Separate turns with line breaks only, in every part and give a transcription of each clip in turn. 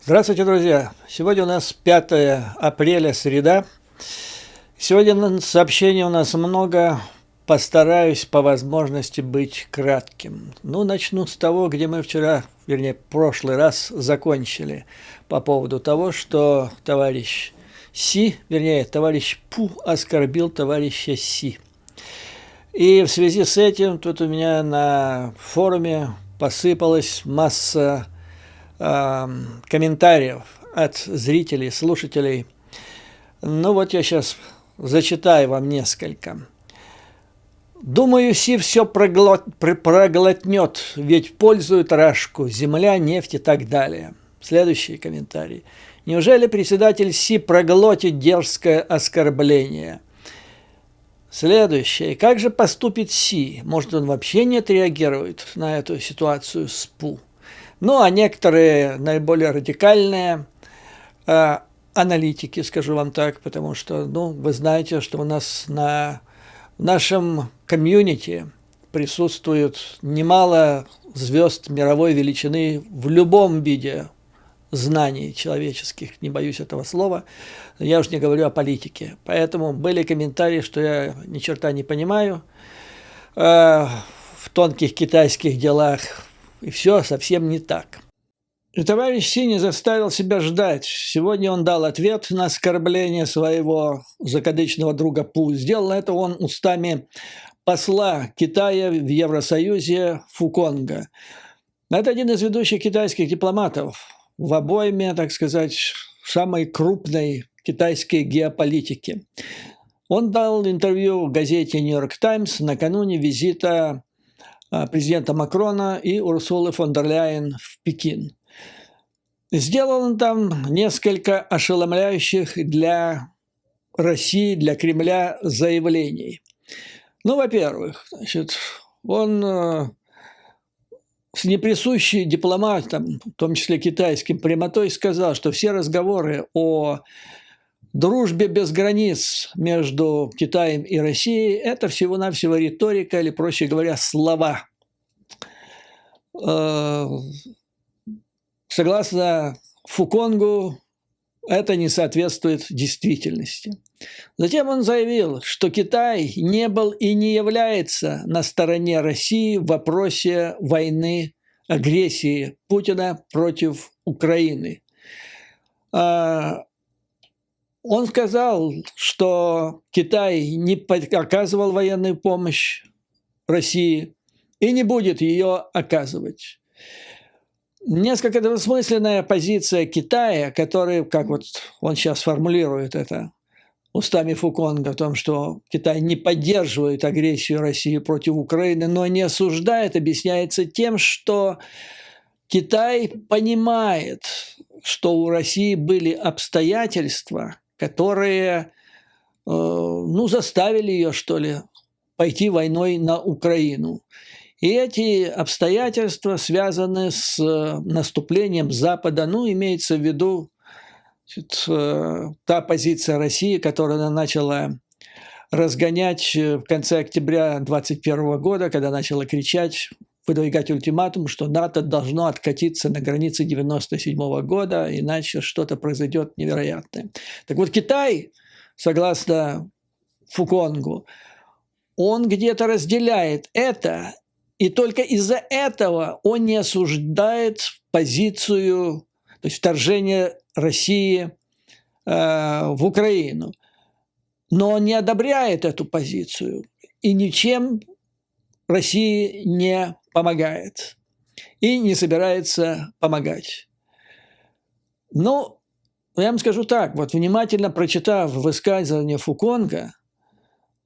Здравствуйте, друзья! Сегодня у нас 5 апреля, среда. Сегодня сообщений у нас много. Постараюсь по возможности быть кратким. Начну с того, где мы вчера, вернее, в прошлый раз закончили. По поводу того, что товарищ товарищ Пу оскорбил товарища Си. И в связи с этим тут у меня на форуме посыпалась масса комментариев от зрителей, слушателей. Я сейчас зачитаю вам несколько. Думаю, Си все проглотнет, ведь пользует Рашку, земля, нефть и так далее. Следующий комментарий. Неужели председатель Си проглотит дерзкое оскорбление? Следующее. Как же поступит Си? Может, он вообще не отреагирует на эту ситуацию с Пу? А некоторые наиболее радикальные аналитики, скажу вам так, потому что, вы знаете, что у нас в нашем комьюнити присутствует немало звезд мировой величины в любом виде знаний человеческих, не боюсь этого слова, я уж не говорю о политике. Поэтому были комментарии, что я ни черта не понимаю в тонких китайских делах, и все совсем не так. И товарищ Си не заставил себя ждать. Сегодня он дал ответ на оскорбление своего закадычного друга Пу. Сделал это он устами посла Китая в Евросоюзе Фуконга. Это один из ведущих китайских дипломатов в обойме, так сказать, самой крупной китайской геополитики. Он дал интервью газете «Нью-Йорк Таймс» накануне визита президента Макрона и Урсулы фон дер Ляйен в Пекин. Сделал он там несколько ошеломляющих для России, для Кремля заявлений. Во-первых, он с неприсущей дипломатам, в том числе китайским, прямотой сказал, что все разговоры о дружбе без границ между Китаем и Россией – это всего-навсего риторика, или, проще говоря, слова. Согласно Фуконгу, это не соответствует действительности. Затем он заявил, что Китай не был и не является на стороне России в вопросе войны, агрессии Путина против Украины. Он сказал, что Китай не оказывал военную помощь России и не будет ее оказывать. Несколько двусмысленная позиция Китая, который, как он сейчас формулирует это устами Фуконга, о том, что Китай не поддерживает агрессию России против Украины, но не осуждает, объясняется тем, что Китай понимает, что у России были обстоятельства, которые заставили ее, пойти войной на Украину. И эти обстоятельства связаны с наступлением Запада, имеется в виду та позиция России, которую она начала разгонять в конце октября 2021 года, когда начала кричать, выдвигать ультиматум, что НАТО должно откатиться на границы 1997 года, иначе что-то произойдет невероятное. Так вот, Китай, согласно Фуконгу, он где-то разделяет это, и только из-за этого он не осуждает позицию, то есть вторжение России в Украину. Но он не одобряет эту позицию и ничем России не помогает и не собирается помогать. Я вам скажу так, внимательно прочитав высказывание Фуконга,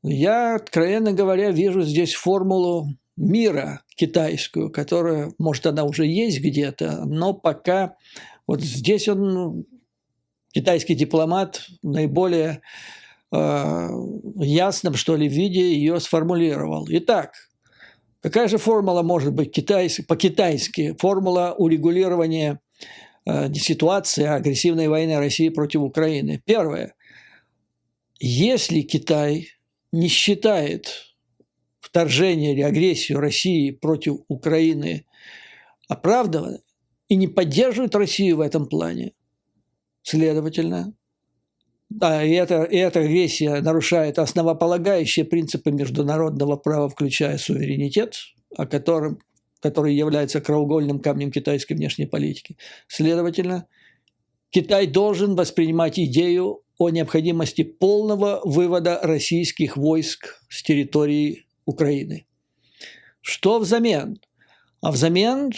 я, откровенно говоря, вижу здесь формулу мира китайскую, которая, может, она уже есть где-то, но пока здесь он, китайский дипломат, наиболее ясном, виде ее сформулировал. Итак, какая же формула может быть по-китайски? Формула урегулирования ситуации агрессивной войны России против Украины. Первое. Если Китай не считает вторжение или агрессию России против Украины оправдано, и не поддерживают Россию в этом плане. Следовательно, да, и эта агрессия нарушает основополагающие принципы международного права, включая суверенитет, который является краеугольным камнем китайской внешней политики. Следовательно, Китай должен воспринимать идею о необходимости полного вывода российских войск с территории Украины. Что взамен? А взамен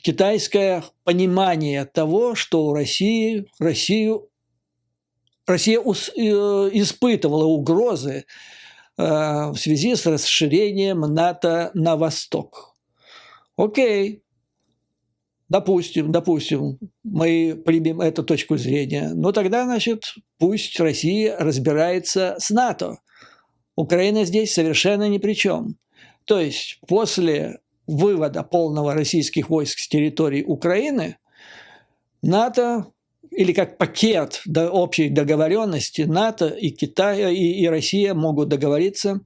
китайское понимание того, что Россия испытывала угрозы в связи с расширением НАТО на восток. Окей, допустим, мы примем эту точку зрения. Но тогда, значит, пусть Россия разбирается с НАТО. Украина здесь совершенно ни при чем. То есть после вывода полного российских войск с территории Украины НАТО, или как пакет общей договоренности, НАТО и Китай и Россия могут договориться,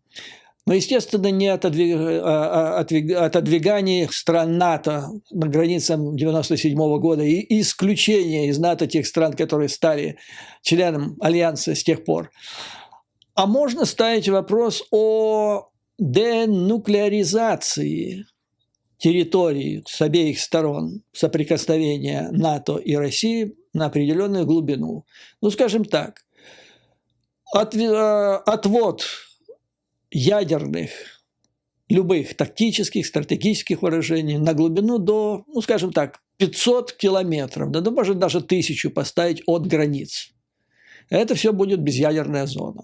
но, естественно, не отодвигании стран НАТО на границам 1997 года и исключение из НАТО тех стран, которые стали членом Альянса с тех пор. А можно ставить вопрос о денуклеаризации территории с обеих сторон соприкосновения НАТО и России на определенную глубину. Ну, скажем так, отвод ядерных, любых тактических, стратегических вооружений на глубину до, ну, скажем так, 500 километров, да, может даже 1000 поставить от границ. Это все будет безъядерная зона.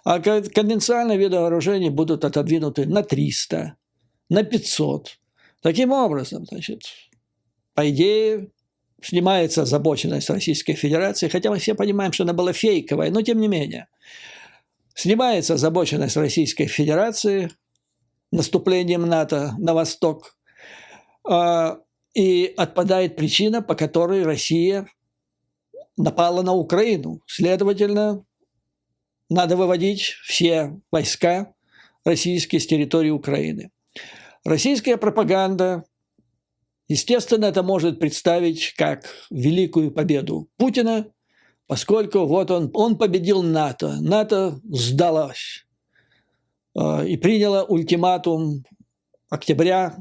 А конвенциональные виды вооружений будут отодвинуты на 300, на 500. Таким образом, значит, по идее, снимается озабоченность Российской Федерации, хотя мы все понимаем, что она была фейковая, но тем не менее. Снимается озабоченность Российской Федерации наступлением НАТО на восток, и отпадает причина, по которой Россия напала на Украину. Следовательно, надо выводить все войска российские с территории Украины. Российская пропаганда, естественно, это может представить как великую победу Путина, поскольку вот он победил НАТО. НАТО сдалось и приняло ультиматум октября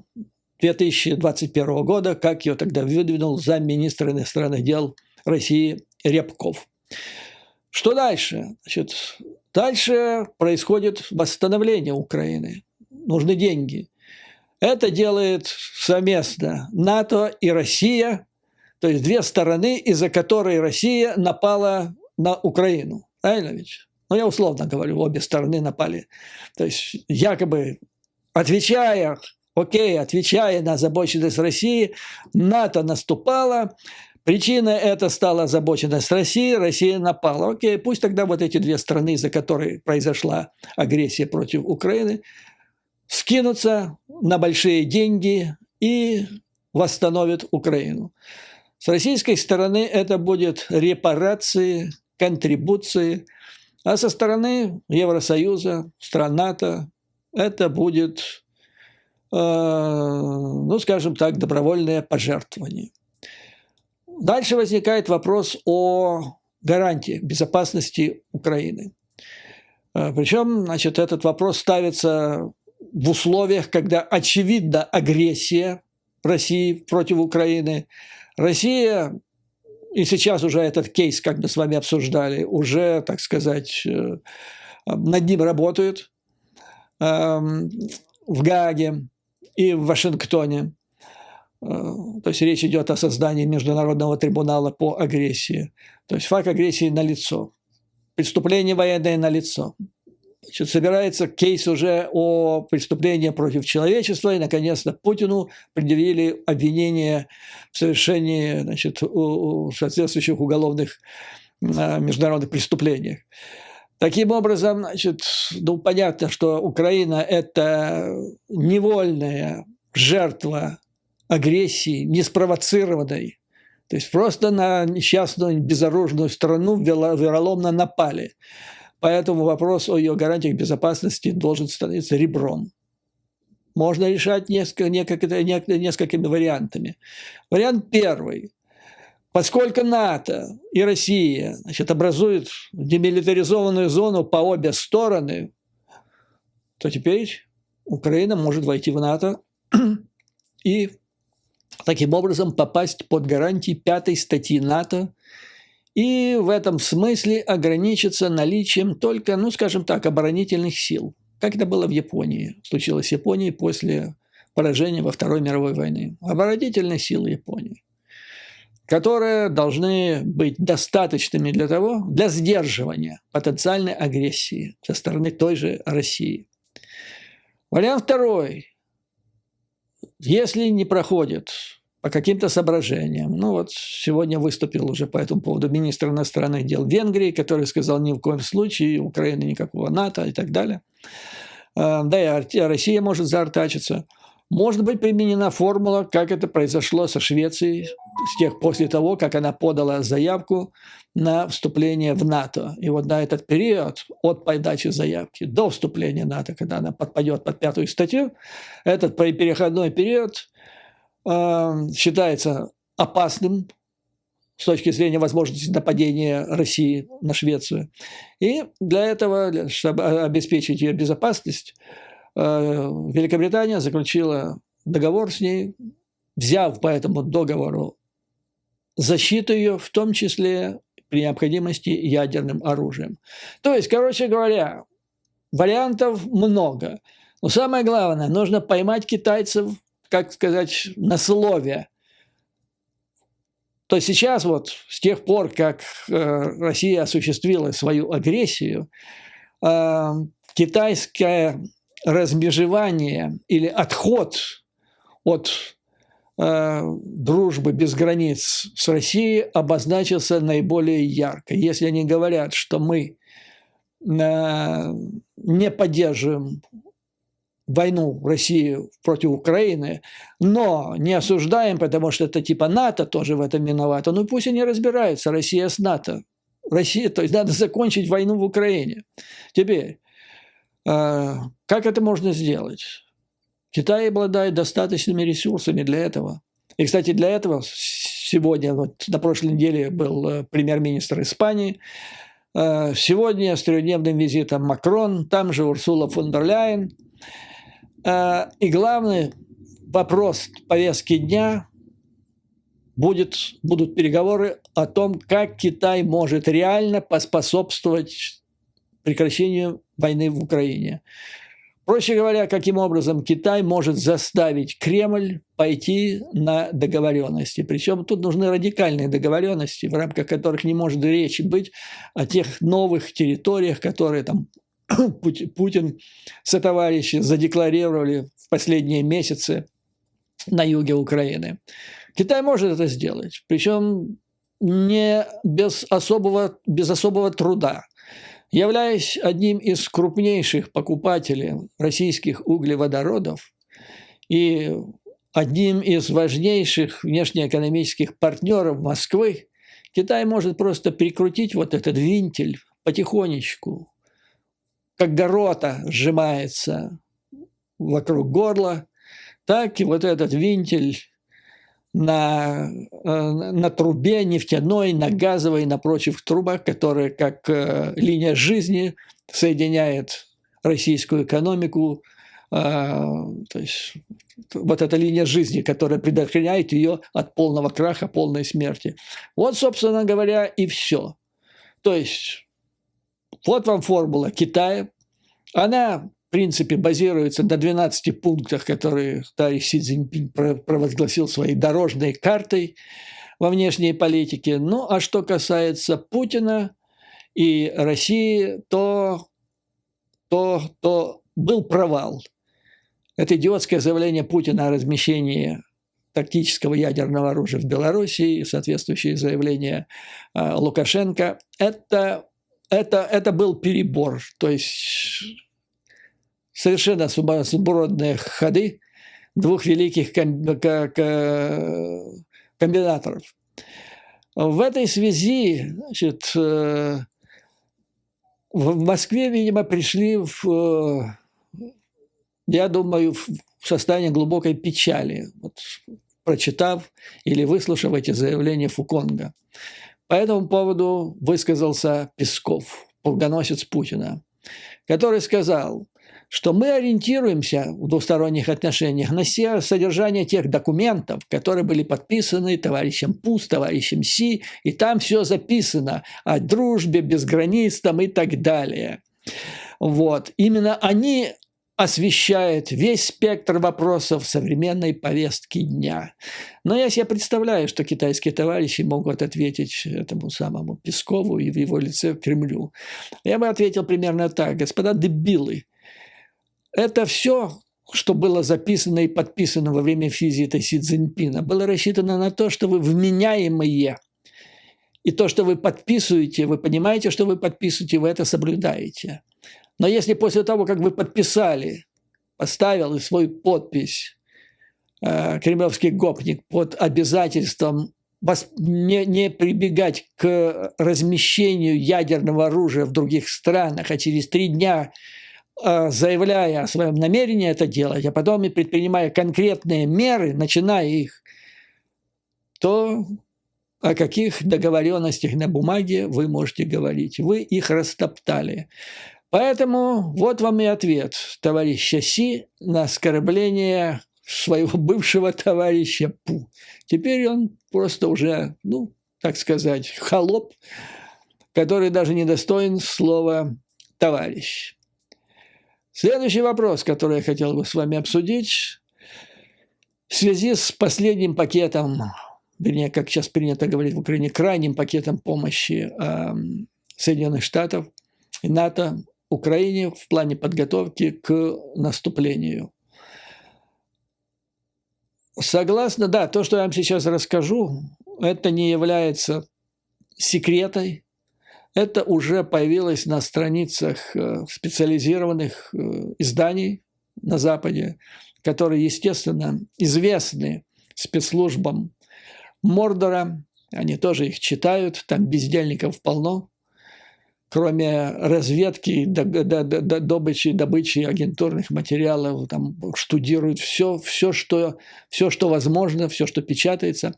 2021 года, как ее тогда выдвинул замминистра иностранных дел России Рябков. Что дальше? Значит, дальше происходит восстановление Украины. Нужны деньги. Это делает совместно НАТО и Россия, то есть две стороны, из-за которой Россия напала на Украину. Правильно ведь? Ну, я условно говорю, обе стороны напали. То есть якобы отвечая на озабоченность России, НАТО наступало. Причина это стала озабоченность России, Россия напала. Окей, пусть тогда вот эти две страны, из-за которой произошла агрессия против Украины, скинутся на большие деньги и восстановят Украину. С российской стороны это будет репарации, контрибуции, а со стороны Евросоюза, стран НАТО, это будет, ну, скажем так, добровольное пожертвование. Дальше возникает вопрос о гарантии безопасности Украины. Причем, значит, этот вопрос ставится в условиях, когда очевидна агрессия России против Украины. Россия, и сейчас уже этот кейс, как мы с вами обсуждали, уже, так сказать, над ним работают в Гааге и в Вашингтоне. То есть речь идет о создании Международного трибунала по агрессии. То есть факт агрессии налицо. Преступление военное налицо. Значит, собирается кейс уже о преступлении против человечества, и, наконец-то, Путину предъявили обвинение в совершении, значит, соответствующих уголовных международных преступлениях. Таким образом, значит, ну, понятно, что Украина – это невольная жертва агрессии, неспровоцированной. То есть просто на несчастную безоружную страну вероломно напали. Поэтому вопрос о ее гарантиях безопасности должен становиться ребром. можно решать несколькими вариантами. Вариант первый. Поскольку НАТО и Россия, значит, образуют демилитаризованную зону по обе стороны, то теперь Украина может войти в НАТО и таким образом попасть под гарантии 5 статьи НАТО и в этом смысле ограничиться наличием только, ну, скажем так, оборонительных сил, как это было в Японии, случилось в Японии после поражения во Второй мировой войне. Оборонительные силы Японии, которые должны быть достаточными для сдерживания потенциальной агрессии со стороны той же России. Вариант второй. Если не проходит по каким-то соображениям, ну вот сегодня выступил уже по этому поводу министр иностранных дел Венгрии, который сказал, ни в коем случае Украины никакого НАТО и так далее. Да и Россия может заортачиться. Может быть применена формула, как это произошло со Швецией после того, как она подала заявку на вступление в НАТО. И вот на этот период от подачи заявки до вступления в НАТО, когда она подпадет под 5-ю статью, этот переходной период считается опасным с точки зрения возможности нападения России на Швецию. И для этого, чтобы обеспечить ее безопасность, Великобритания заключила договор с ней, взяв по этому договору защиту ее, в том числе при необходимости ядерным оружием. То есть, короче говоря, вариантов много. Но самое главное, нужно поймать китайцев, как сказать, на слове. То сейчас вот с тех пор, как Россия осуществила свою агрессию, китайское размежевание или отход от дружбы без границ с Россией обозначился наиболее ярко. Если они говорят, что мы не поддерживаем войну России против Украины, но не осуждаем, потому что это типа НАТО тоже в этом виновато, ну пусть они разбираются, Россия с НАТО. Россия, то есть надо закончить войну в Украине. Теперь, как это можно сделать? Китай обладает достаточными ресурсами для этого. И, кстати, для этого сегодня, вот на прошлой неделе был премьер-министр Испании, сегодня с 3-дневным визитом Макрон, там же Урсула фон дер Ляйен. И главный вопрос повестки дня будут переговоры о том, как Китай может реально поспособствовать прекращению войны в Украине. Проще говоря, каким образом Китай может заставить Кремль пойти на договоренности. Причем тут нужны радикальные договоренности, в рамках которых не может речи быть о тех новых территориях, которые там Путин сотоварищи задекларировали в последние месяцы на юге Украины. Китай может это сделать, причем не без особого труда. Являясь одним из крупнейших покупателей российских углеводородов и одним из важнейших внешнеэкономических партнеров Москвы, Китай может просто прикрутить вот этот винтель потихонечку, как горота сжимается вокруг горла, так и вот этот винтель на трубе нефтяной, на газовой, на прочих трубах, которые как линия жизни соединяет российскую экономику, то есть вот эта линия жизни, которая предохраняет ее от полного краха, полной смерти. Вот, собственно говоря, и все. То есть вот вам формула Китая. Она, в принципе, базируется на 12 пунктах, которые товарищ Си Цзиньпин провозгласил своей дорожной картой во внешней политике. Ну, а что касается Путина и России, то был провал. Это идиотское заявление Путина о размещении тактического ядерного оружия в Белоруссии, соответствующее заявление Лукашенко, это был перебор. То есть совершенно сумбурные ходы двух великих комбинаторов. В этой связи, значит, в Москве, видимо, пришли, я думаю, в состоянии глубокой печали, вот, прочитав или выслушав эти заявления Фуконга. По этому поводу высказался Песков, полгоносец Путина, который сказал, что мы ориентируемся в двусторонних отношениях на содержание тех документов, которые были подписаны товарищем Пус, товарищем Си, и там все записано о дружбе, без границ там, и так далее. Вот. Именно они освещают весь спектр вопросов современной повестки дня. Но я себе представляю, что китайские товарищи могут ответить этому самому Пескову и в его лице Кремлю. Я бы ответил примерно так. Господа дебилы, это все, что было записано и подписано во время визита Си Цзиньпина, было рассчитано на то, что вы вменяемые. И то, что вы подписываете, вы понимаете, что вы подписываете, вы это соблюдаете. Но если после того, как вы подписали, поставил свою подпись кремлевский гопник под обязательством не прибегать к размещению ядерного оружия в других странах, а через 3 дня заявляя о своем намерении это делать, а потом и предпринимая конкретные меры, начиная их, то о каких договоренностях на бумаге вы можете говорить? Вы их растоптали. Поэтому вот вам и ответ товарища Си на оскорбление своего бывшего товарища Пу. Теперь он просто уже, так сказать, холоп, который даже не достоин слова «товарищ». Следующий вопрос, который я хотел бы с вами обсудить, в связи с последним пакетом, вернее, как сейчас принято говорить в Украине, крайним пакетом помощи Соединенных Штатов и НАТО Украине в плане подготовки к наступлению. Согласно, да, то, что я вам сейчас расскажу, это не является секретом. Это уже появилось на страницах специализированных изданий на Западе, которые, естественно, известны спецслужбам Мордора. Они тоже их читают, там бездельников полно. Кроме разведки, добычи агентурных материалов, там штудируют все, что возможно, все, что печатается.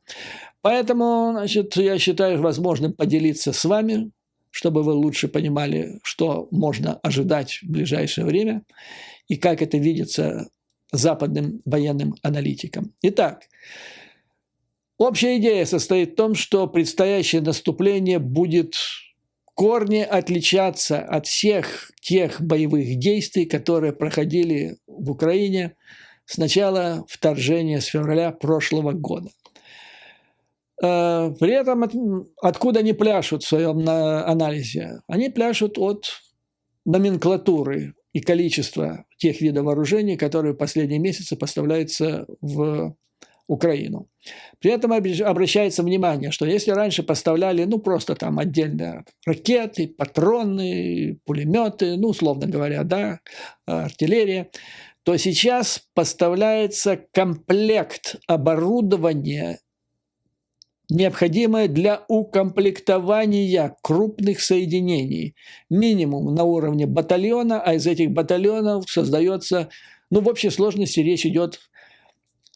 Поэтому, значит, я считаю возможным поделиться с вами, чтобы вы лучше понимали, что можно ожидать в ближайшее время и как это видится западным военным аналитикам. Итак, общая идея состоит в том, что предстоящее наступление будет корни отличаться от всех тех боевых действий, которые проходили в Украине с начала вторжения, с февраля прошлого года. При этом откуда они пляшут в своем анализе? Они пляшут от номенклатуры и количества тех видов вооружений, которые в последние месяцы поставляются в Украину. При этом обращается внимание, что если раньше поставляли, просто там отдельно ракеты, патроны, пулеметы, условно говоря, да, артиллерия, то сейчас поставляется комплект оборудования, необходимое для укомплектования крупных соединений. Минимум на уровне батальона, а из этих батальонов создается, в общей сложности речь идет,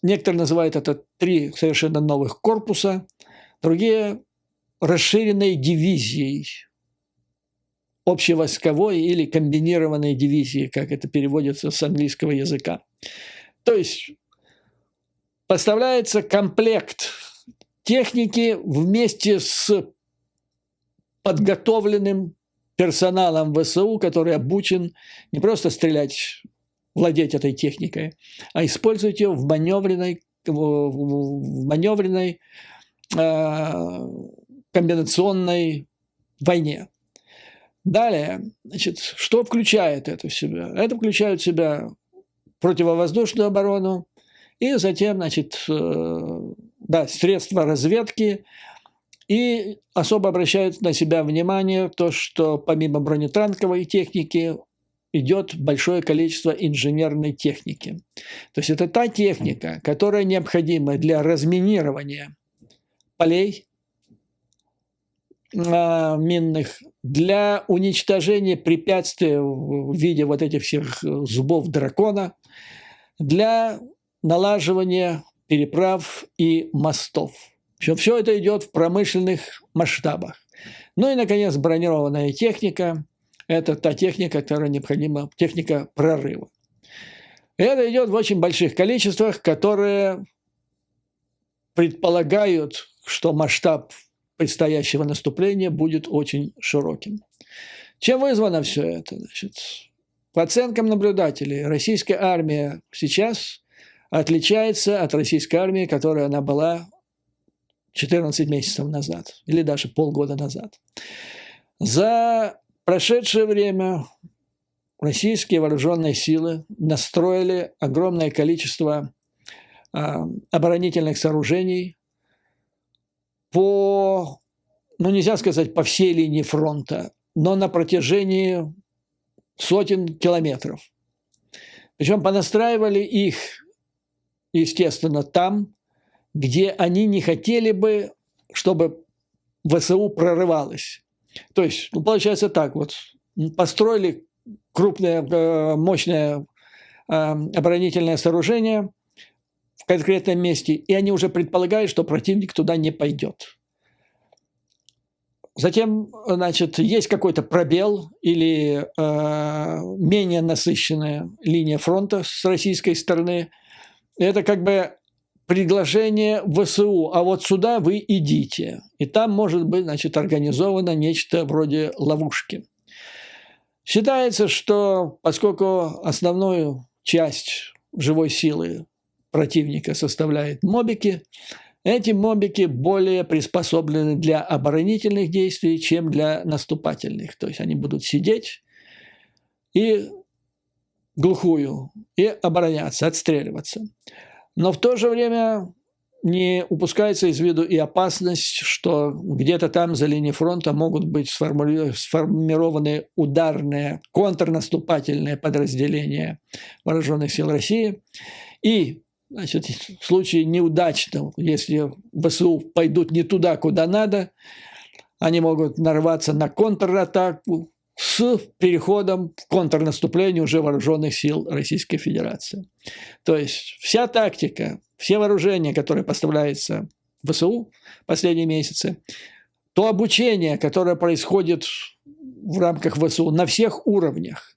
некоторые называют это 3 совершенно новых корпуса, другие – расширенной дивизией, общевойсковой или комбинированной дивизией, как это переводится с английского языка. То есть поставляется комплект техники вместе с подготовленным персоналом ВСУ, который обучен не просто стрелять, владеть этой техникой, а использовать ее в маневренной комбинационной войне. Далее, значит, что включает это в себя? Это включает в себя противовоздушную оборону и затем, значит, средства разведки, и особо обращают на себя внимание то, что помимо бронетанковой техники идет большое количество инженерной техники. То есть это та техника, которая необходима для разминирования полей минных, для уничтожения препятствий в виде вот этих всех зубов дракона, для налаживания переправ и мостов. Причем все это идет в промышленных масштабах. Ну и, наконец, бронированная техника. Это та техника, которая необходима, техника прорыва. Это идет в очень больших количествах, которые предполагают, что масштаб предстоящего наступления будет очень широким. Чем вызвано все это? Значит, по оценкам наблюдателей, российская армия сейчас отличается от российской армии, которая она была 14 месяцев назад или даже полгода назад. За прошедшее время российские вооруженные силы настроили огромное количество оборонительных сооружений по, ну нельзя сказать по всей линии фронта, но на протяжении сотен километров. Причем понастраивали их, естественно, там, где они не хотели бы, чтобы ВСУ прорывалось. То есть, ну, получается так, вот построили крупное, мощное оборонительное сооружение в конкретном месте, и они уже предполагают, что противник туда не пойдет. Затем, значит, есть какой-то пробел или менее насыщенная линия фронта с российской стороны. Это как бы предложение ВСУ, а вот сюда вы идите. И там может быть, значит, организовано нечто вроде ловушки. Считается, что поскольку основную часть живой силы противника составляют мобики, эти мобики более приспособлены для оборонительных действий, чем для наступательных. То есть они будут сидеть и глухую, и обороняться, отстреливаться. Но в то же время не упускается из виду и опасность, что где-то там за линией фронта могут быть сформированы ударные, контрнаступательные подразделения вооруженных сил России. И, значит, в случае неудачного, если ВСУ пойдут не туда, куда надо, они могут нарваться на контратаку с переходом в контрнаступление уже вооруженных сил Российской Федерации. То есть вся тактика, все вооружения, которые поставляются в ВСУ в последние месяцы, то обучение, которое происходит в рамках ВСУ на всех уровнях.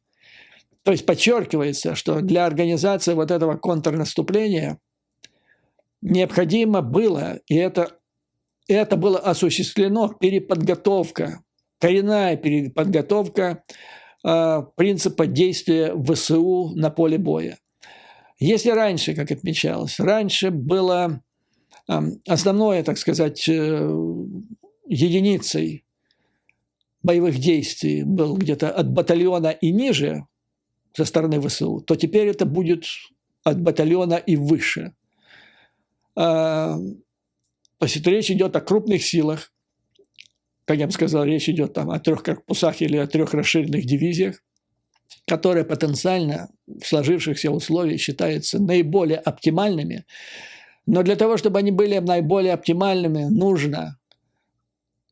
То есть подчеркивается, что для организации вот этого контрнаступления необходимо было, и это было осуществлено, переподготовка, коренная переподготовка принципа действия ВСУ на поле боя. Если раньше, как отмечалось, раньше было основное, так сказать, единицей боевых действий был где-то от батальона и ниже со стороны ВСУ, то теперь это будет от батальона и выше. То есть речь идет о крупных силах. Как я бы сказал, речь идет там о 3 корпусах или о 3 расширенных дивизиях, которые потенциально в сложившихся условиях считаются наиболее оптимальными. Но для того, чтобы они были наиболее оптимальными, нужно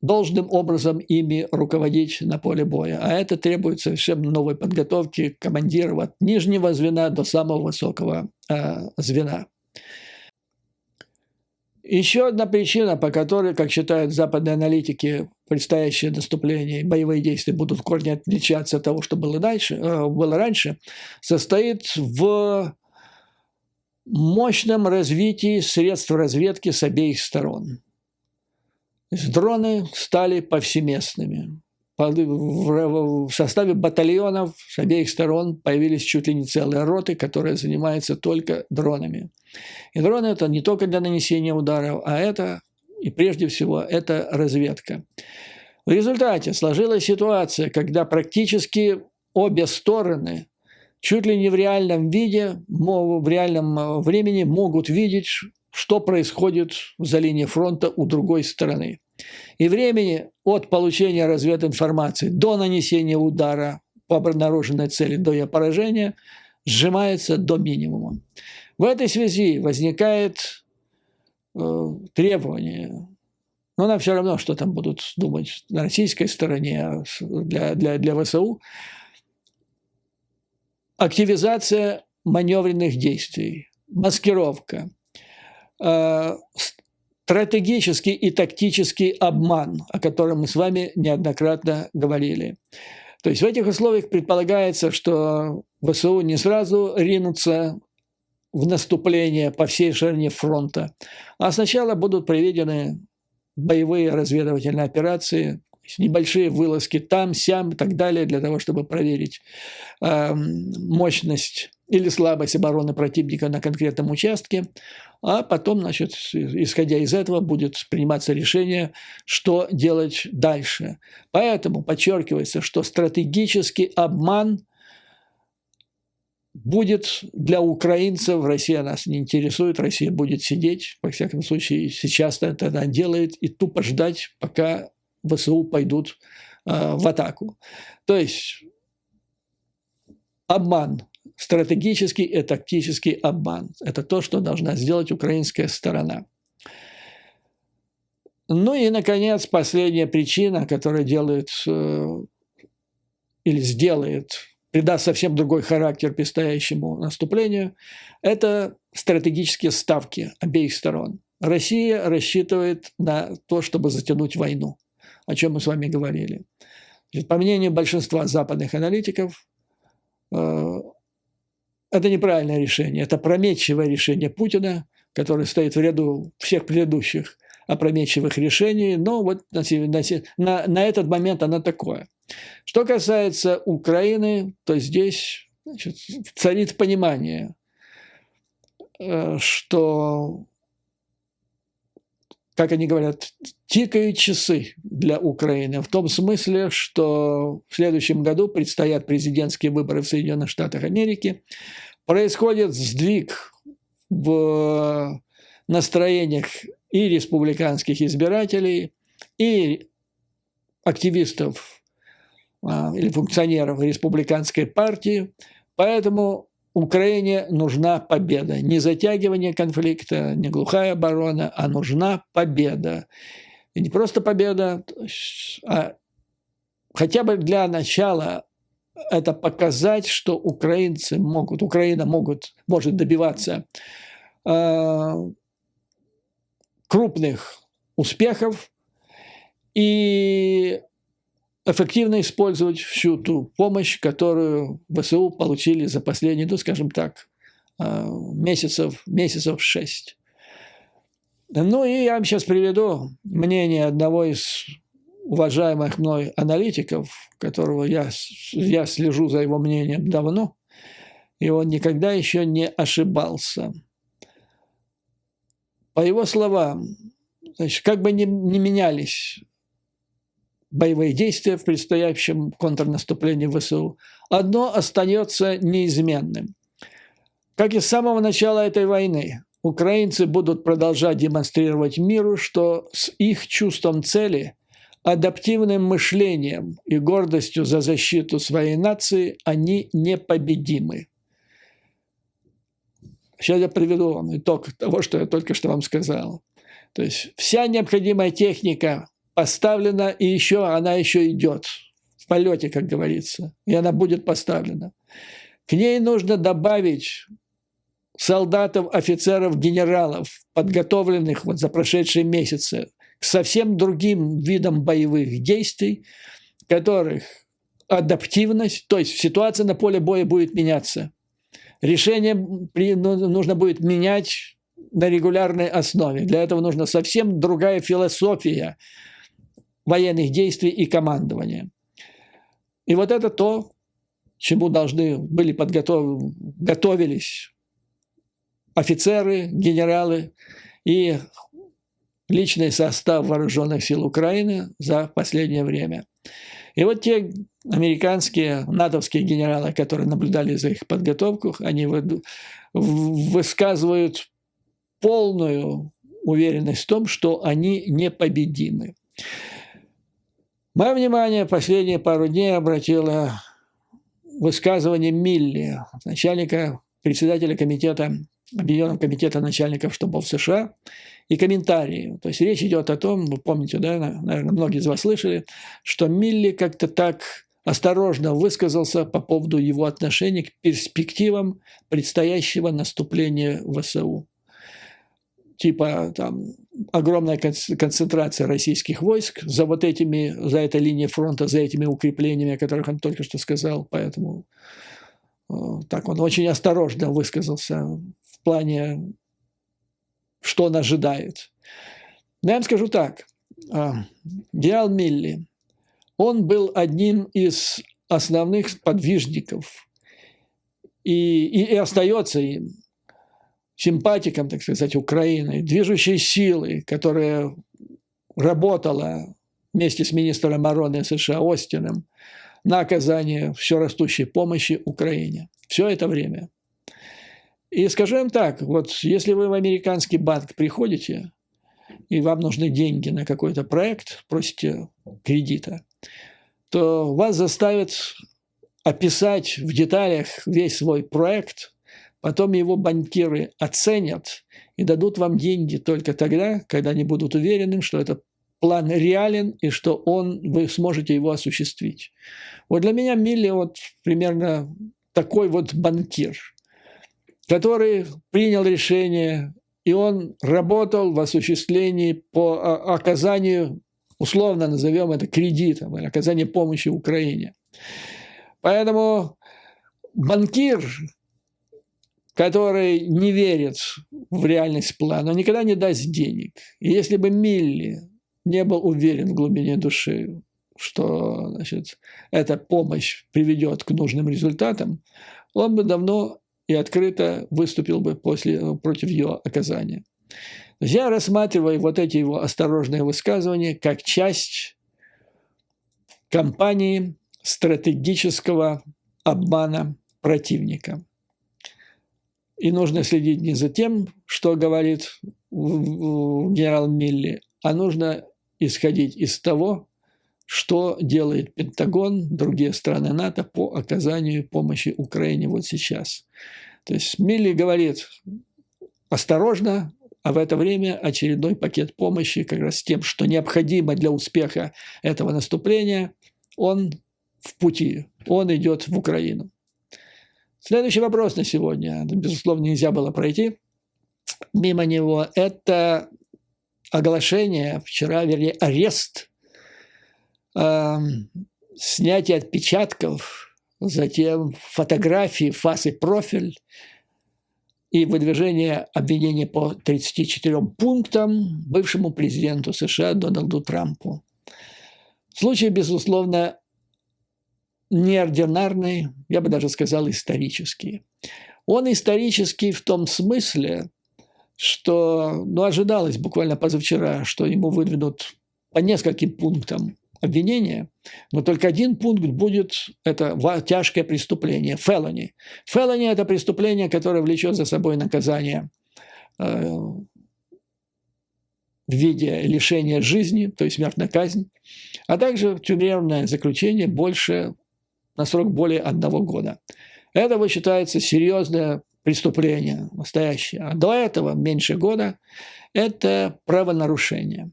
должным образом ими руководить на поле боя. А это требует совершенно новой подготовки командиров от нижнего звена до самого высокого звена. Еще одна причина, по которой, как считают западные аналитики, предстоящее наступление, боевые действия будут в корне отличаться от того, что было раньше, состоит в мощном развитии средств разведки с обеих сторон. То есть дроны стали повсеместными. В составе батальонов с обеих сторон появились чуть ли не целые роты, которые занимаются только дронами. И дроны – это не только для нанесения ударов, а это, и прежде всего, это разведка. В результате сложилась ситуация, когда практически обе стороны чуть ли не в реальном виде, в реальном времени могут видеть, что происходит за линией фронта у другой стороны. И времени от получения развединформации до нанесения удара по обнаруженной цели, до ее поражения, сжимается до минимума. В этой связи возникает требование, но нам все равно, что там будут думать на российской стороне для ВСУ, активизация маневренных действий, маскировка, стратегический и тактический обман, о котором мы с вами неоднократно говорили. То есть в этих условиях предполагается, что ВСУ не сразу ринутся в наступление по всей ширине фронта, а сначала будут проведены боевые разведывательные операции, небольшие вылазки там, сям и так далее, для того, чтобы проверить мощность или слабость обороны противника на конкретном участке, а потом, значит, исходя из этого, будет приниматься решение, что делать дальше. Поэтому подчеркивается, что стратегический обман будет для украинцев. Россия нас не интересует, Россия будет сидеть, во всяком случае, сейчас это она делает, и тупо ждать, пока ВСУ пойдут в атаку. То есть обман, стратегический и тактический обман. Это то, что должна сделать украинская сторона. Ну и, наконец, последняя причина, которая делает или сделает, придаст совсем другой характер предстоящему наступлению, это стратегические ставки обеих сторон. Россия рассчитывает на то, чтобы затянуть войну, о чем мы с вами говорили. По мнению большинства западных аналитиков, это неправильное решение, это опрометчивое решение Путина, которое стоит в ряду всех предыдущих опрометчивых решений, но вот на этот момент оно такое. Что касается Украины, то здесь, значит, царит понимание, что, как они говорят, тикают часы для Украины, в том смысле, что в следующем году предстоят президентские выборы в Соединенных Штатах Америки, происходит сдвиг в настроениях и республиканских избирателей, и активистов или функционеров республиканской партии, поэтому Украине нужна победа. Не затягивание конфликта, не глухая оборона, а нужна победа. И не просто победа, а хотя бы для начала это показать, что Украина может добиваться крупных успехов и эффективно использовать всю ту помощь, которую ВСУ получили за последние, ну, скажем так, месяцев 6. Ну и я вам сейчас приведу мнение одного из уважаемых мной аналитиков, которого я слежу за его мнением давно, и он никогда еще не ошибался. По его словам, значит, как бы ни менялись боевые действия в предстоящем контрнаступлении ВСУ, одно остается неизменным. Как и с самого начала этой войны, украинцы будут продолжать демонстрировать миру, что с их чувством цели, адаптивным мышлением и гордостью за защиту своей нации они непобедимы. Сейчас я приведу вам итог того, что я только что вам сказал. То есть вся необходимая техника поставлена, и она еще идет в полете, как говорится, и она будет поставлена. К ней нужно добавить солдатов, офицеров, генералов, подготовленных вот за прошедшие месяцы к совсем другим видам боевых действий, которых адаптивность, то есть ситуация на поле боя будет меняться. Решение нужно будет менять на регулярной основе. Для этого нужна совсем другая философия военных действий и командования. И вот это то, чему готовились офицеры, генералы и личный состав вооруженных сил Украины за последнее время. И вот те американские, натовские генералы, которые наблюдали за их подготовкой, они высказывают полную уверенность в том, что они непобедимы. Мое внимание последние пару дней обратило высказывание Милли, председателя Объединенного комитета начальников штабов США, и комментарии. То есть речь идет о том, вы помните, да, наверное, многие из вас слышали, что Милли как-то так осторожно высказался по поводу его отношения к перспективам предстоящего наступления ВСУ. Типа там огромная концентрация российских войск за этой линией фронта, за этими укреплениями, о которых он только что сказал. Поэтому так он очень осторожно высказался в плане, что он ожидает. Но я вам скажу так. Генерал Милли, он был одним из основных подвижников и остается им, симпатиком, так сказать, Украины, движущей силой, которая работала вместе с министром обороны США Остином на оказание все растущей помощи Украине. Все это время. И скажу им так, вот если вы в американский банк приходите, и вам нужны деньги на какой-то проект, просите кредита, то вас заставят описать в деталях весь свой проект. Потом его банкиры оценят и дадут вам деньги только тогда, когда они будут уверены, что этот план реален и что вы сможете его осуществить. Вот для меня Милли вот примерно такой вот банкир, который принял решение, и он работал в осуществлении по оказанию, условно назовем это кредитом, или оказанию помощи Украине. Поэтому банкир, который не верит в реальность плана, он никогда не даст денег. И если бы Милли не был уверен в глубине души, что, значит, эта помощь приведет к нужным результатам, он бы давно и открыто выступил бы против ее оказания. То есть я рассматриваю вот эти его осторожные высказывания как часть кампании стратегического обмана противника. И нужно следить не за тем, что говорит генерал Милли, а нужно исходить из того, что делает Пентагон, другие страны НАТО по оказанию помощи Украине вот сейчас. То есть Милли говорит осторожно, а в это время очередной пакет помощи как раз с тем, что необходимо для успеха этого наступления, он в пути, он идет в Украину. Следующий вопрос на сегодня, безусловно, нельзя было пройти мимо него, это оглашение вчера, вернее, арест, снятие отпечатков, затем фотографии, фас и профиль и выдвижение обвинений по 34 пунктам бывшему президенту США Дональду Трампу. Случай, безусловно, неординарный, я бы даже сказал, исторический. Он исторический в том смысле, что ожидалось буквально позавчера, что ему выдвинут по нескольким пунктам обвинения, но только один пункт будет – это тяжкое преступление, felony. Felony – это преступление, которое влечет за собой наказание в виде лишения жизни, то есть смертная казнь, а также тюремное заключение на срок более 1 года. Это считается серьезное преступление, настоящее. А до этого меньше года – это правонарушение.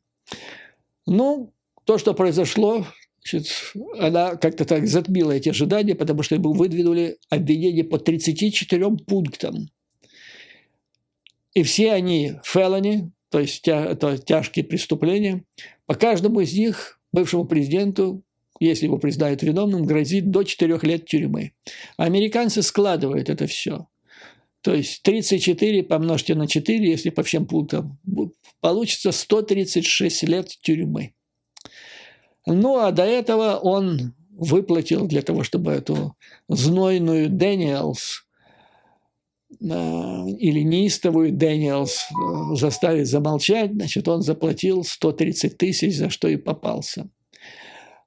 То, что произошло, она как-то так затмила эти ожидания, потому что ему выдвинули обвинения по 34 пунктам. И все они felony, то есть это тяжкие преступления. По каждому из них бывшему президенту, если его признают виновным, грозит до 4 лет тюрьмы. А американцы складывают это все. То есть 34 помножьте на 4, если по всем пунктам, получится 136 лет тюрьмы. А до этого он выплатил для того, чтобы эту знойную Дэниелс или неистовую Дэниелс заставить замолчать, значит, он заплатил 130 тысяч, за что и попался.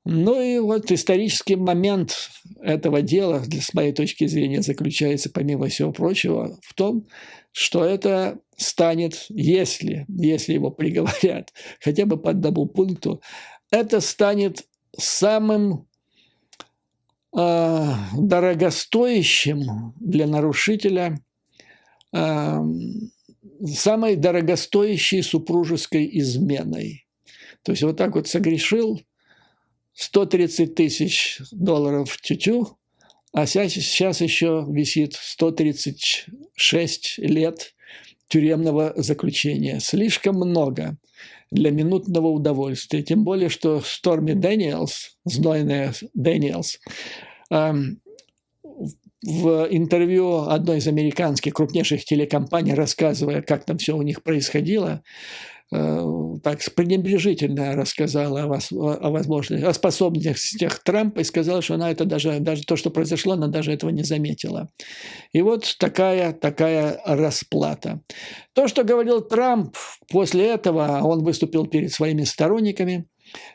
И вот исторический момент этого дела, с моей точки зрения, заключается, помимо всего прочего, в том, что это станет, если его приговорят хотя бы по одному пункту, это станет самым дорогостоящим для нарушителя, самой дорогостоящей супружеской изменой. То есть вот так вот согрешил, 130 тысяч долларов в тютю, а сейчас еще висит 136 лет тюремного заключения. Слишком много для минутного удовольствия. Тем более, что Сторми Дэниелс, знойная Дэниелс, в интервью одной из американских крупнейших телекомпаний, рассказывая, как там все у них происходило, так пренебрежительно рассказала о возможностях, о способностях Трампа и сказала, что она это даже то, что произошло, она даже этого не заметила. И вот такая расплата. То, что говорил Трамп после этого, он выступил перед своими сторонниками,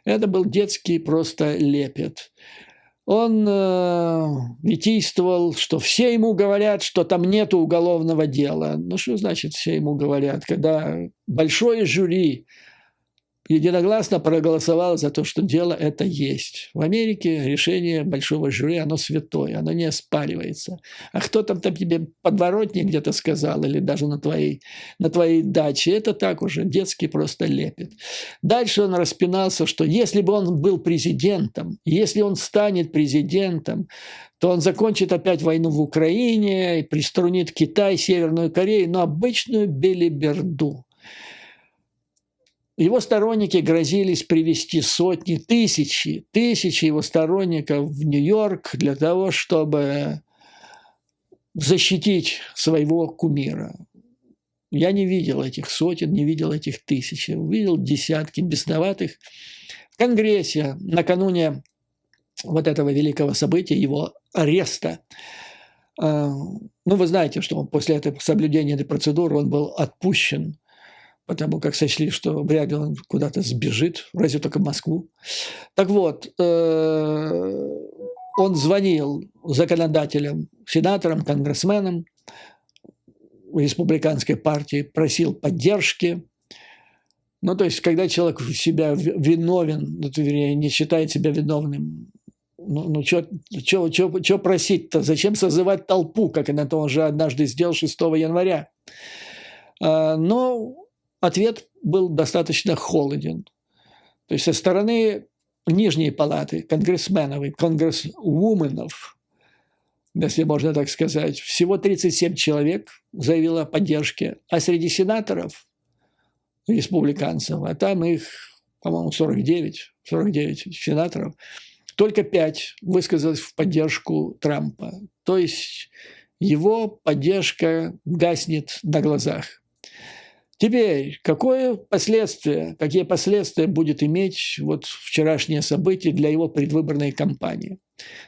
это был детский просто лепет. Он витийствовал, что все ему говорят, что там нет уголовного дела. Ну, что значит все ему говорят, когда большое жюри единогласно проголосовало за то, что дело это есть. В Америке решение большого жюри, оно святое, оно не оспаривается. А кто там тебе подворотни где-то сказал, или даже на твоей даче, это так уже, детский просто лепет. Дальше он распинался, что если бы он был президентом, если он станет президентом, то он закончит опять войну в Украине и приструнит Китай, Северную Корею, но обычную белиберду. Его сторонники грозились привести сотни, тысячи его сторонников в Нью-Йорк для того, чтобы защитить своего кумира. Я не видел этих сотен, не видел этих тысяч. Видел десятки бесноватых. В Конгрессе накануне вот этого великого события, его ареста, ну, вы знаете, что после этого соблюдения этой процедуры он был отпущен, потому как сочли, что вряд ли он куда-то сбежит, разве только в Москву. Так вот, он звонил законодателям, сенаторам, конгрессменам республиканской партии, просил поддержки. Ну, то есть, когда человек себя виновен, вернее, не считает себя виновным, ну что просить-то? Зачем созывать толпу, как он это уже однажды сделал 6 января? Но ответ был достаточно холоден. То есть со стороны нижней палаты, конгрессменов и конгрессвуменов, если можно так сказать, всего 37 человек заявило о поддержке, а среди сенаторов, республиканцев, а там их, по-моему, 49 сенаторов, только 5 высказалось в поддержку Трампа. То есть его поддержка гаснет на глазах. Теперь, какие последствия будет иметь вот вчерашнее событие для его предвыборной кампании?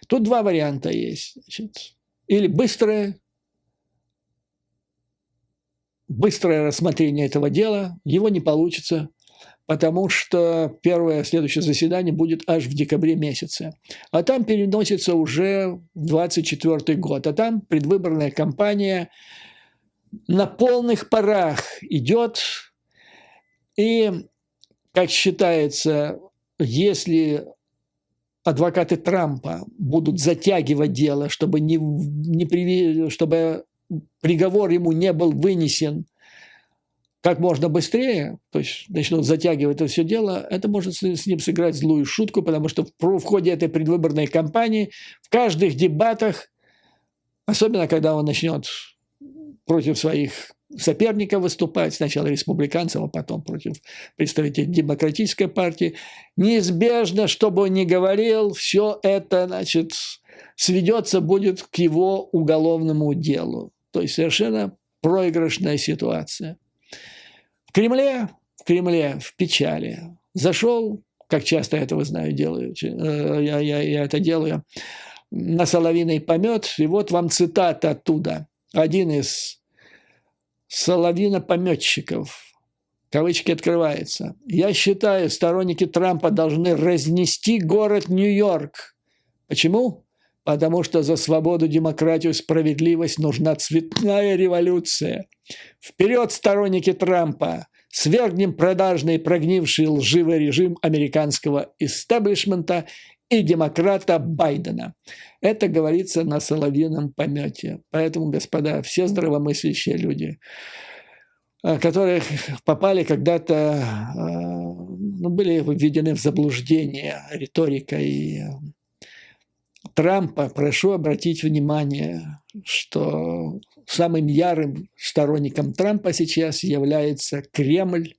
Тут два варианта есть. Значит, или быстрое рассмотрение этого дела, его не получится, потому что первое следующее заседание будет аж в декабре месяце. А там переносится уже в 2024 год. А там предвыборная кампания на полных парах идет. И, как считается, если адвокаты Трампа будут затягивать дело, чтобы приговор ему не был вынесен как можно быстрее, то есть начнут затягивать это все дело, это может с ним сыграть злую шутку, потому что в ходе этой предвыборной кампании в каждых дебатах, особенно когда он начнет против своих соперников выступать, сначала республиканцев, а потом против представителей демократической партии, неизбежно, что бы он ни говорил, все это, значит, сведется будет к его уголовному делу. То есть совершенно проигрышная ситуация. В Кремле в печали. Зашел, как часто я это, вы знаете, делаю, я это делаю, на соловиный помет, и вот вам цитата оттуда. Один из соловинопометчиков, кавычки открываются: «Я считаю, сторонники Трампа должны разнести город Нью-Йорк». Почему? Потому что за свободу, демократию, справедливость нужна цветная революция. Вперед, сторонники Трампа! Свергнем продажный, прогнивший, лживый режим американского истеблишмента и демократа Байдена. Это говорится на соловьином помете. Поэтому, господа, все здравомыслящие люди, которые попали когда-то были введены в заблуждение риторикой Трампа. Прошу обратить внимание, что самым ярым сторонником Трампа сейчас является Кремль,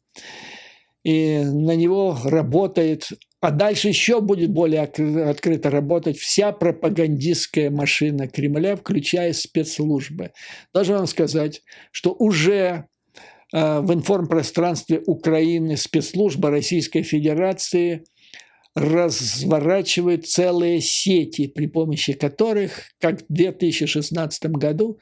и на него работает, а дальше еще будет более открыто работать вся пропагандистская машина Кремля, включая спецслужбы. Должен вам сказать, что уже в информпространстве Украины спецслужба Российской Федерации разворачивает целые сети, при помощи которых, как в 2016 году,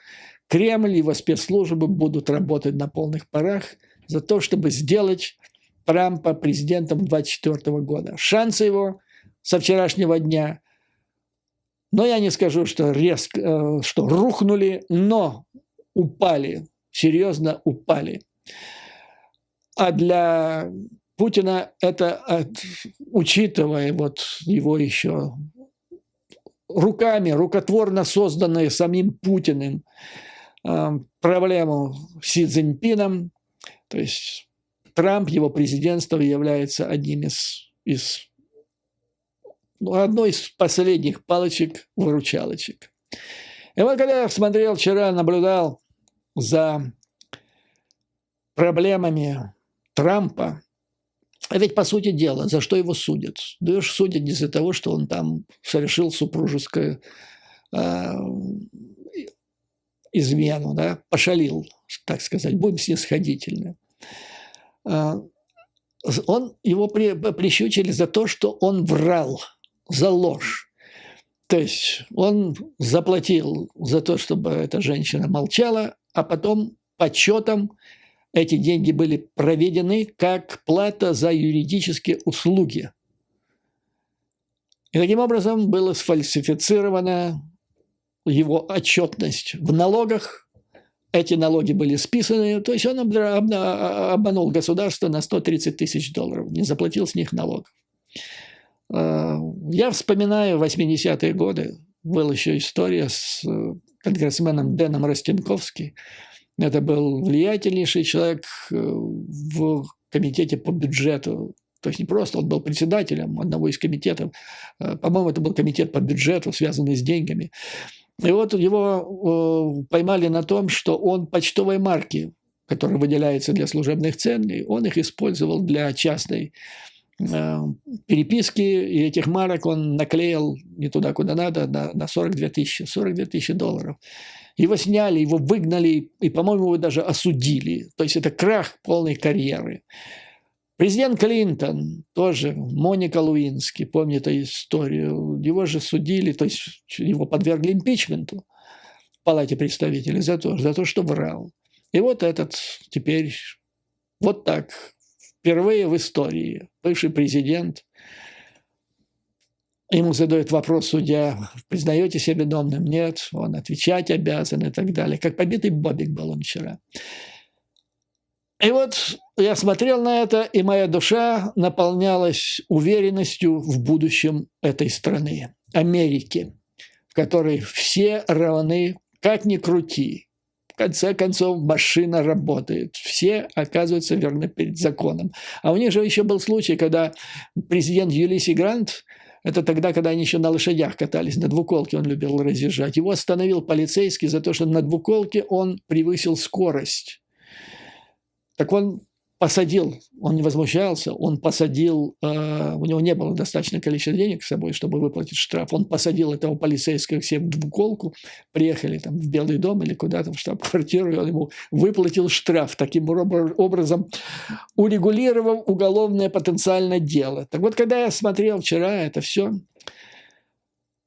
Кремль и его спецслужбы будут работать на полных парах за то, чтобы сделать Трампа президентом 2024 года. Шансы его со вчерашнего дня, но я не скажу, что резко, что рухнули, но упали, серьезно упали. А для Путина это, учитывая вот его еще рукотворно созданные самим Путиным проблему с Си Цзиньпином, то есть Трамп, его президентство является одной из последних палочек-выручалочек. И вот когда я смотрел вчера, наблюдал за проблемами Трампа, а ведь, по сути дела, за что его судят? Да его судят не из-за того, что он там совершил супружескую измену, да, пошалил, так сказать, будем снисходительны. Его прищучили за то, что он врал, за ложь. То есть он заплатил за то, чтобы эта женщина молчала, а потом подсчетом эти деньги были проведены как плата за юридические услуги. И таким образом была сфальсифицирована его отчетность в налогах. Эти налоги были списаны, то есть он обманул государство на $130 тысяч, не заплатил с них налогов. Я вспоминаю 80-е годы, была еще история с конгрессменом Дэном Ростенковским. Это был влиятельнейший человек в комитете по бюджету. То есть не просто, он был председателем одного из комитетов. По-моему, это был комитет по бюджету, связанный с деньгами. И вот его поймали на том, что он почтовые марки, которые выделяются для служебных целей, он их использовал для частной переписки, и этих марок он наклеил не туда, куда надо, на $42 тысячи. Его сняли, его выгнали, и, по-моему, его даже осудили. То есть это крах полной карьеры. Президент Клинтон, тоже Моника Луински, помните историю, его же судили, то есть его подвергли импичменту в Палате представителей за то, что врал. И вот этот теперь вот так, впервые в истории, бывший президент, ему задает вопрос судья: признаете себя виновным? Нет, он отвечать обязан и так далее. Как побитый бобик был он вчера. И вот я смотрел на это, и моя душа наполнялась уверенностью в будущем этой страны, Америки, в которой все равны, как ни крути. В конце концов, машина работает. Все оказываются верны перед законом. А у них же еще был случай, когда президент Юлиси Грант, это тогда, когда они еще на лошадях катались, на двуколке он любил разъезжать, его остановил полицейский за то, что на двуколке он превысил скорость. Так он посадил, он не возмущался, он посадил, у него не было достаточно количества денег с собой, чтобы выплатить штраф, он посадил этого полицейского всем в двуколку, приехали там в Белый дом или куда-то в штаб-квартиру, и он ему выплатил штраф, таким образом урегулировав уголовное потенциальное дело. Так вот, когда я смотрел вчера это все,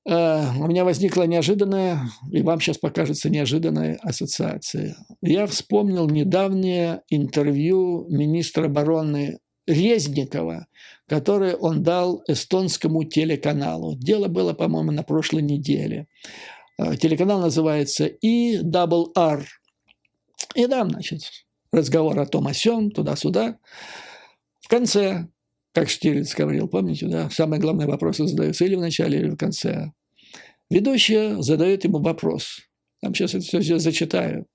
у меня возникла неожиданная, и вам сейчас покажется неожиданная ассоциация. Я вспомнил недавнее интервью министра обороны Резникова, которое он дал эстонскому телеканалу. Дело было, по-моему, на прошлой неделе. Телеканал называется ERR. И там, значит, разговор о том о сём, туда-сюда. В конце, как Штирлиц говорил, помните, да, самые главные вопросы задаются или в начале, или в конце. Ведущая задает ему вопрос. Там сейчас это все зачитаю.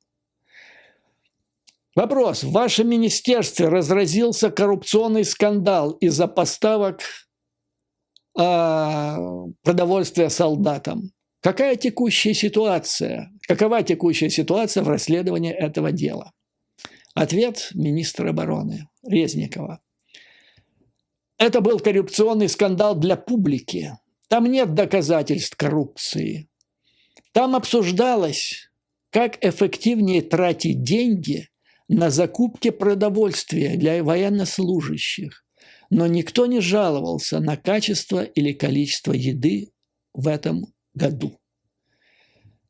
Вопрос. В вашем министерстве разразился коррупционный скандал из-за поставок продовольствия солдатам. Какова текущая ситуация в расследовании этого дела? Ответ министра обороны Резникова. Это был коррупционный скандал для публики. Там нет доказательств коррупции. Там обсуждалось, как эффективнее тратить деньги на закупки продовольствия для военнослужащих. Но никто не жаловался на качество или количество еды в этом году.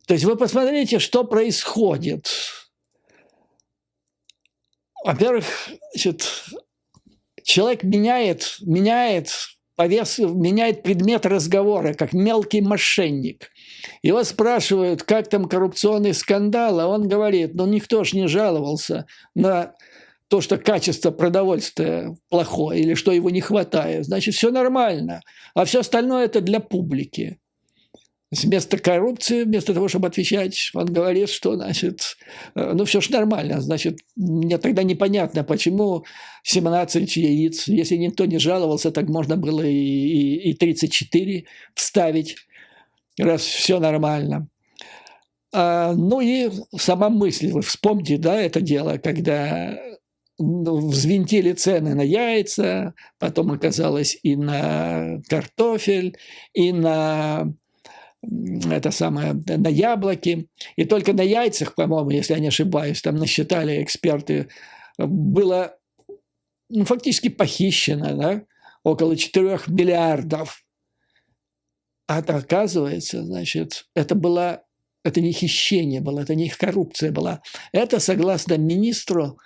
То есть вы посмотрите, что происходит. Во-первых, человек меняет предмет разговора, как мелкий мошенник. Его спрашивают, как там коррупционный скандал, а он говорит, никто ж не жаловался на то, что качество продовольствия плохое или что его не хватает. Значит, все нормально, а все остальное это для публики. Вместо коррупции, вместо того, чтобы отвечать, он говорит, что, значит, все же нормально. Значит, мне тогда непонятно, почему 17 яиц. Если никто не жаловался, так можно было и 34 вставить, раз все нормально. И сама мысль, вы вспомните, да, это дело, когда взвинтили цены на яйца, потом оказалось и на картофель, и на яблоки. И только на яйцах, по-моему, если я не ошибаюсь, там насчитали эксперты, было фактически похищено, да, около 4 миллиардов. А это, оказывается, значит, это не хищение было, это не коррупция была. Это, согласно министру,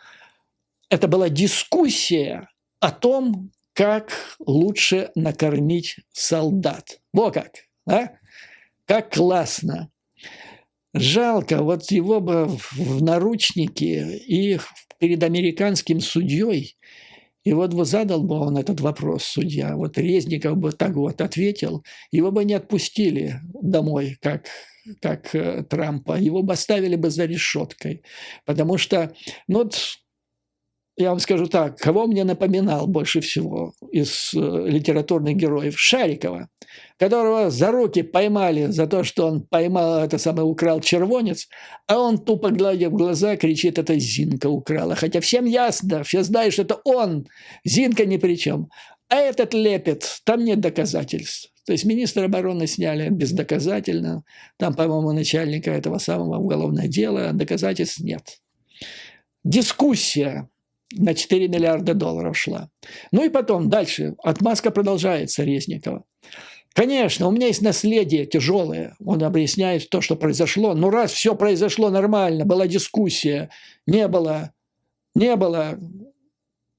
это была дискуссия о том, как лучше накормить солдат. Вот как, да? Как классно. Жалко, вот его бы в наручники и перед американским судьей, и вот задал бы он этот вопрос, судья, вот Резников бы так вот ответил, его бы не отпустили домой, как Трампа, его бы оставили бы за решеткой. Потому что, я вам скажу так, кого мне напоминал больше всего из литературных героев? Шарикова, которого за руки поймали за то, что он украл червонец, а он, тупо глядя в глаза, кричит, это Зинка украла. Хотя всем ясно, все знают, что это он, Зинка ни при чем. А этот лепит, там нет доказательств. То есть министра обороны сняли бездоказательно, там, по-моему, начальника этого самого уголовного дела, доказательств нет. Дискуссия на 4 миллиарда долларов шла. И потом дальше. Отмазка продолжается Резникова. Конечно, у меня есть наследие тяжелое. Он объясняет то, что произошло. Раз все произошло нормально, была дискуссия, не было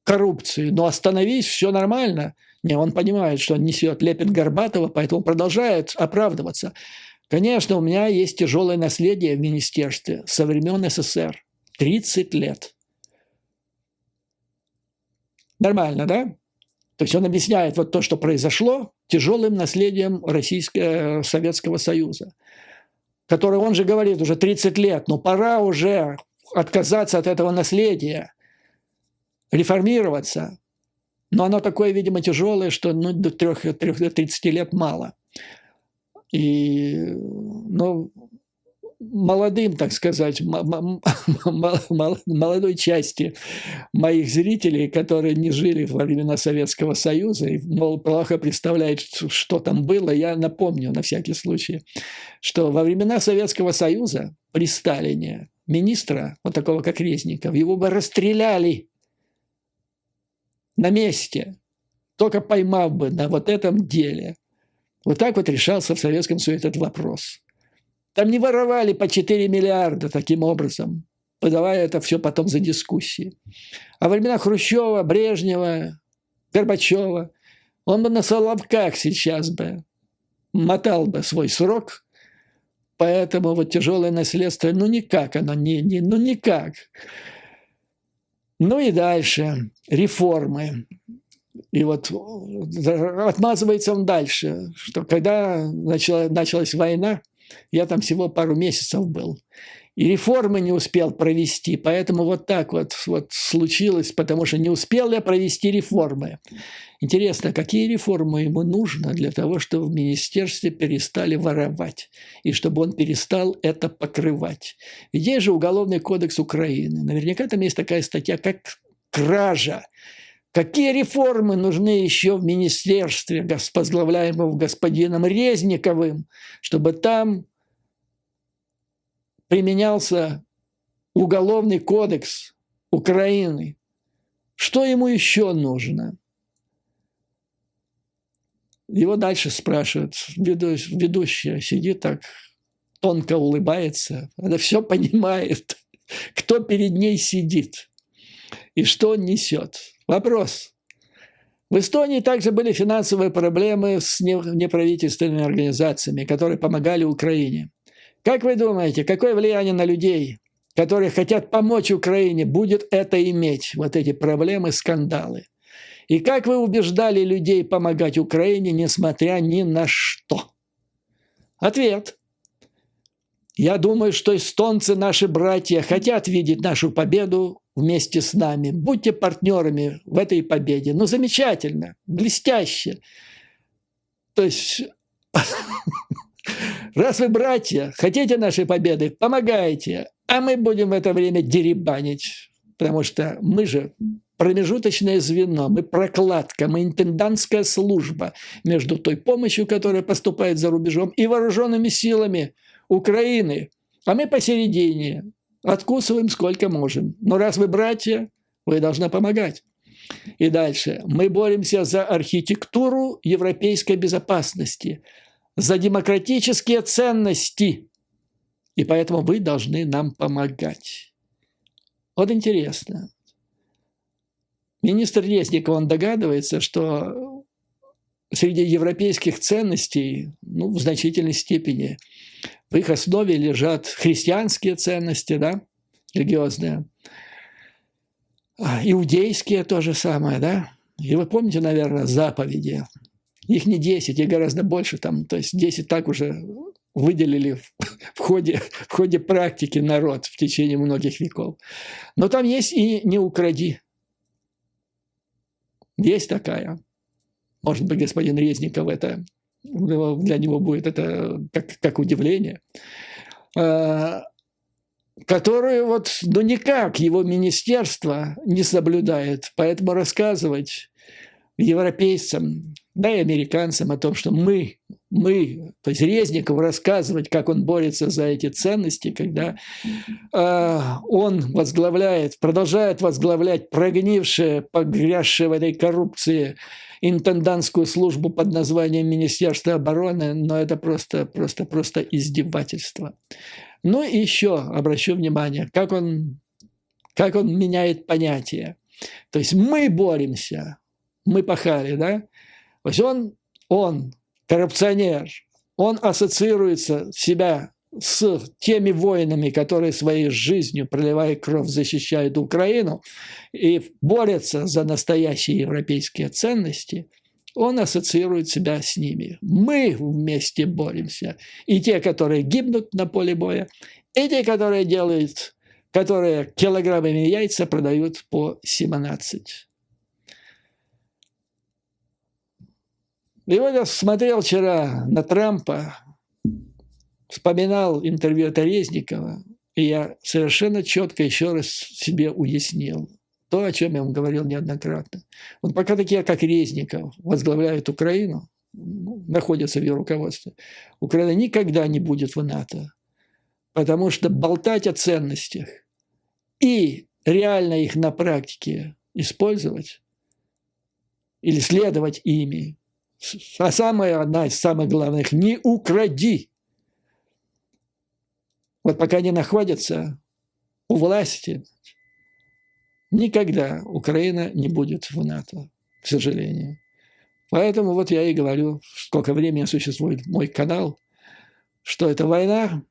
коррупции, но остановись, все нормально. Он понимает, что он несет, лепит Горбатова, поэтому продолжает оправдываться. Конечно, у меня есть тяжелое наследие в министерстве со времен СССР. 30 лет. Нормально, да? То есть он объясняет вот то, что произошло, тяжелым наследием Советского Союза, который, он же говорит, уже 30 лет, но пора уже отказаться от этого наследия, реформироваться. Но оно такое, видимо, тяжелое, что до 30 лет мало. И, молодым, так сказать, молодой части моих зрителей, которые не жили во времена Советского Союза и, плохо представляют, что там было, я напомню на всякий случай, что во времена Советского Союза при Сталине министра, вот такого как Резников, его бы расстреляли на месте, только поймав бы на вот этом деле. Вот так вот решался в Советском Союзе этот вопрос. Там не воровали по 4 миллиарда таким образом, подавая это все потом за дискуссии. А во времена Хрущева, Брежнева, Горбачева он бы на Соловках сейчас бы мотал бы свой срок, поэтому вот тяжелое наследство, никак оно, никак. И дальше реформы. И вот отмазывается он дальше, что когда началась война, Я там всего пару месяцев был. И реформы не успел провести, поэтому вот так вот случилось, потому что не успел я провести реформы. Интересно, какие реформы ему нужно для того, чтобы в министерстве перестали воровать, и чтобы он перестал это покрывать? Ведь есть же Уголовный кодекс Украины. Наверняка там есть такая статья, как кража. Какие реформы нужны еще в министерстве, возглавляемом господином Резниковым, чтобы там применялся Уголовный кодекс Украины? Что ему еще нужно? Его дальше спрашивают. Ведущая сидит так, тонко улыбается. Она все понимает, кто перед ней сидит и что он несет. Вопрос. В Эстонии также были финансовые проблемы с неправительственными организациями, которые помогали Украине. Как вы думаете, какое влияние на людей, которые хотят помочь Украине, будет это иметь, вот эти проблемы, скандалы? И как вы убеждали людей помогать Украине, несмотря ни на что? Ответ. Я думаю, что эстонцы, наши братья, хотят видеть нашу победу вместе с нами. Будьте партнерами в этой победе. Ну, замечательно, блестяще. То есть, раз вы братья, хотите нашей победы, помогайте, а мы будем в это время дерибанить, потому что мы же промежуточное звено, мы прокладка, мы интендантская служба между той помощью, которая поступает за рубежом, и вооруженными силами Украины. А мы посередине откусываем сколько можем. Но раз вы братья, вы должны помогать. И дальше. Мы боремся за архитектуру европейской безопасности, за демократические ценности. И поэтому вы должны нам помогать. Вот интересно. Министр Резников, он догадывается, что среди европейских ценностей, ну, в значительной степени, в их основе лежат христианские ценности, да, религиозные, иудейские то же самое, да. И вы помните, наверное, заповеди. Их не 10, их гораздо больше там, то есть 10 так уже выделили в ходе практики народ в течение многих веков. Но там есть и «не укради». Есть такая. Может быть, господин Резников, это для него будет это как удивление, которую вот, ну, никак его министерство не соблюдает. Поэтому рассказывать европейцам, да и американцам о том, что мы, то есть Резников рассказывать, как он борется за эти ценности, когда он продолжает возглавлять прогнившее, погрязшее в этой коррупции интендантскую службу под названием Министерство обороны, но это просто издевательство. Ну и еще обращу внимание, как он меняет понятие. То есть мы боремся, мы пахали, да? То есть он коррупционер, он ассоциируется себя с теми воинами, которые своей жизнью, проливая кровь, защищают Украину и борются за настоящие европейские ценности, он ассоциирует себя с ними. Мы вместе боремся. И те, которые гибнут на поле боя, и те, которые килограммами яйца продают по 17. И вот я смотрел вчера на Трампа, вспоминал интервью от Резникова, и я совершенно четко еще раз себе уяснил то, о чем я вам говорил неоднократно. Вот пока такие, как Резников, возглавляют Украину, находятся в ее руководстве, Украина никогда не будет в НАТО, потому что болтать о ценностях и реально их на практике использовать или следовать ими, а одна из самых главных – не укради. Вот пока они находятся у власти, никогда Украина не будет в НАТО, к сожалению. Поэтому вот я и говорю, сколько времени существует мой канал, что эта война,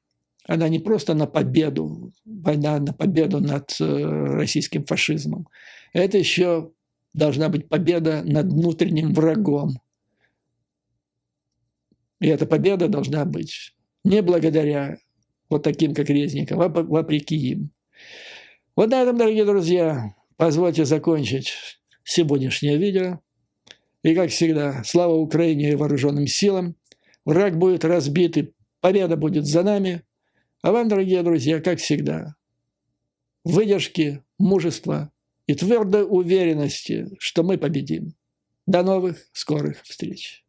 она не просто на победу, война на победу над российским фашизмом. Это еще должна быть победа над внутренним врагом. И эта победа должна быть не благодаря вот таким, как Резников, а вопреки им. Вот на этом, дорогие друзья, позвольте закончить сегодняшнее видео. И, как всегда, слава Украине и вооруженным силам. Враг будет разбит, и победа будет за нами. А вам, дорогие друзья, как всегда, выдержки, мужества и твердой уверенности, что мы победим. До новых скорых встреч!